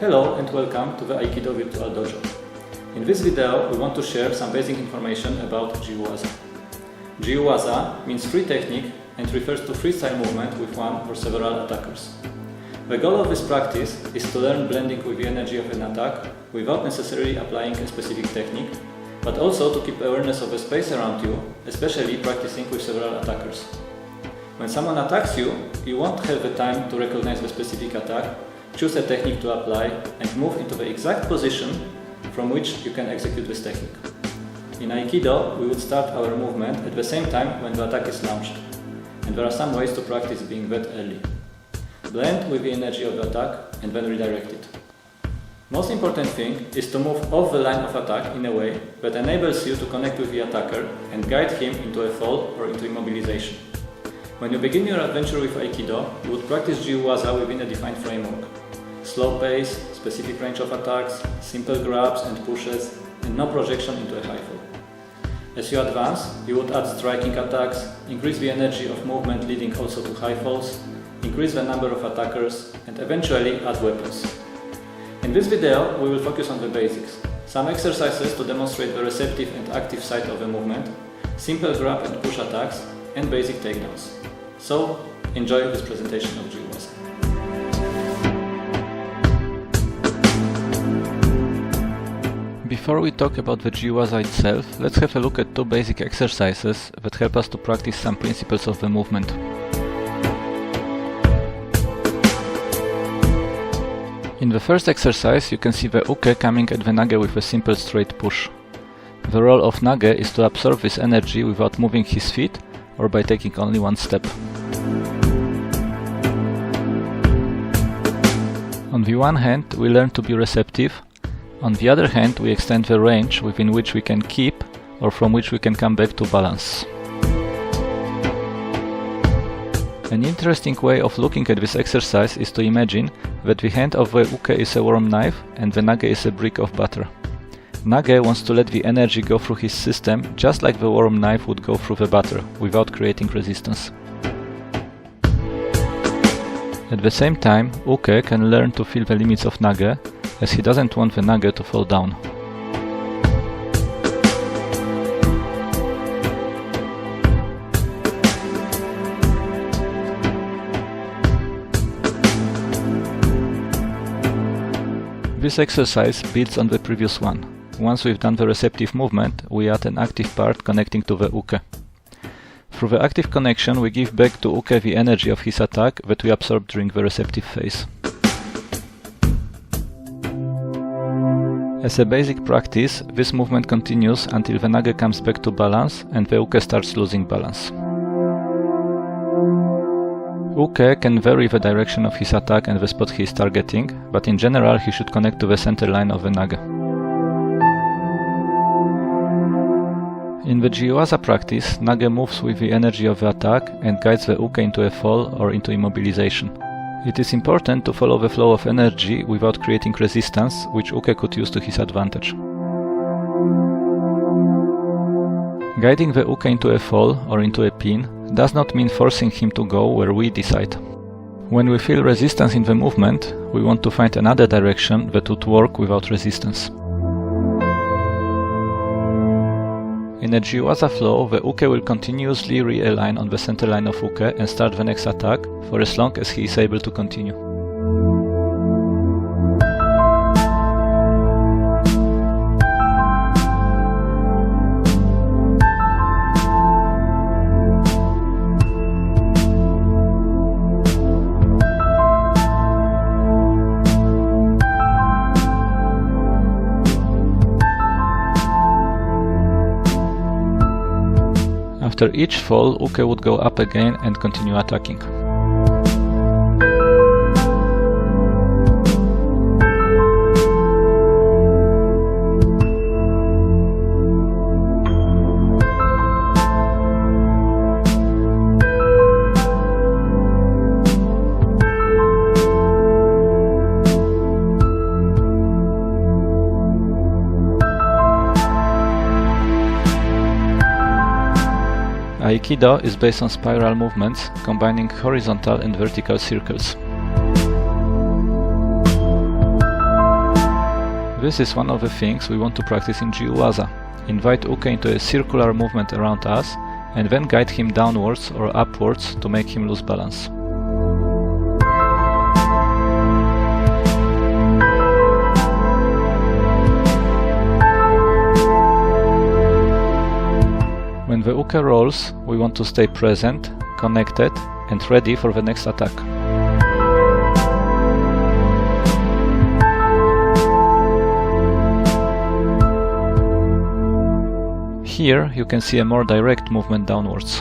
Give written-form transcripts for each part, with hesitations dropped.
Hello and welcome to the Aikido Virtual Dojo. In this video we want to share some basic information about jiuwaza. Jiuwaza means free technique and refers to freestyle movement with one or several attackers. The goal of this practice is to learn blending with the energy of an attack without necessarily applying a specific technique, but also to keep awareness of the space around you, especially practicing with several attackers. When someone attacks you, you won't have the time to recognize the specific attack, choose a technique to apply, and move into the exact position from which you can execute this technique. In Aikido, we would start our movement at the same time when the attack is launched, and there are some ways to practice being that early. Blend with the energy of the attack and then redirect it. Most important thing is to move off the line of attack in a way that enables you to connect with the attacker and guide him into a fall or into immobilization. When you begin your adventure with Aikido, you would practice jiuwaza within a defined framework. Slow pace, specific range of attacks, simple grabs and pushes, and no projection into a high fall. As you advance, you would add striking attacks, increase the energy of movement leading also to high falls, increase the number of attackers, and eventually add weapons. In this video, we will focus on the basics, some exercises to demonstrate the receptive and active side of the movement, simple grab and push attacks, and basic takedowns. So, enjoy this presentation of jiuwaza. Before we talk about the jiuwaza itself, let's have a look at two basic exercises that help us to practice some principles of the movement. In the first exercise, you can see the uke coming at the nage with a simple straight push. The role of nage is to absorb this energy without moving his feet or by taking only one step. On the one hand, we learn to be receptive. On the other hand, we extend the range within which we can keep or from which we can come back to balance. An interesting way of looking at this exercise is to imagine that the hand of the uke is a warm knife and the nage is a brick of butter. Nage wants to let the energy go through his system just like the warm knife would go through the butter, without creating resistance. At the same time, uke can learn to feel the limits of nage, as he doesn't want the nage to fall down. This exercise builds on the previous one. Once we've done the receptive movement, we add an active part connecting to the uke. Through the active connection, we give back to uke the energy of his attack that we absorbed during the receptive phase. As a basic practice, this movement continues until the nage comes back to balance and the uke starts losing balance. Uke can vary the direction of his attack and the spot he is targeting, but in general he should connect to the center line of the nage. In the jiuwaza practice, nage moves with the energy of the attack and guides the uke into a fall or into immobilization. It is important to follow the flow of energy without creating resistance, which uke could use to his advantage. Guiding the uke into a fall or into a pin does not mean forcing him to go where we decide. When we feel resistance in the movement, we want to find another direction that would work without resistance. In a jiuwaza flow, the uke will continuously realign on the center line of uke and start the next attack for as long as he is able to continue. After each fall, uke would go up again and continue attacking. Aikido is based on spiral movements, combining horizontal and vertical circles. This is one of the things we want to practice in jiuwaza. Invite uke into a circular movement around us and then guide him downwards or upwards to make him lose balance. When the uke rolls, we want to stay present, connected and ready for the next attack. Here you can see a more direct movement downwards.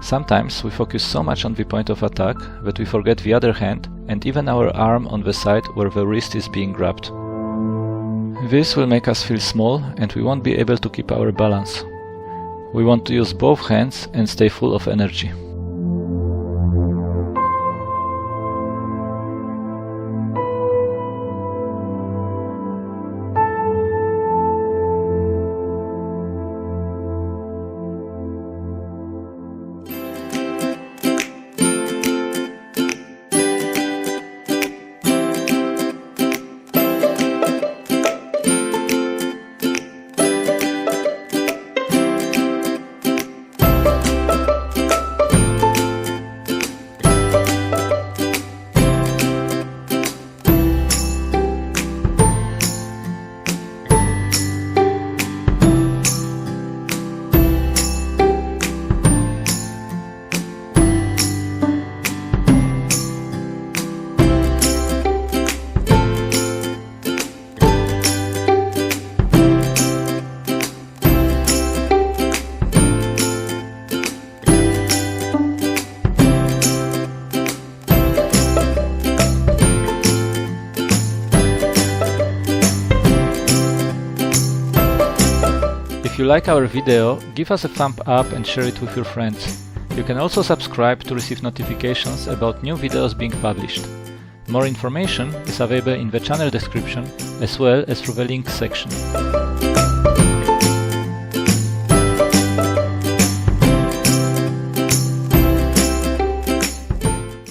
Sometimes we focus so much on the point of attack that we forget the other hand and even our arm on the side where the wrist is being grabbed. This will make us feel small and we won't be able to keep our balance. We want to use both hands and stay full of energy. If you like our video, give us a thumb up and share it with your friends. You can also subscribe to receive notifications about new videos being published. More information is available in the channel description as well as through the links section.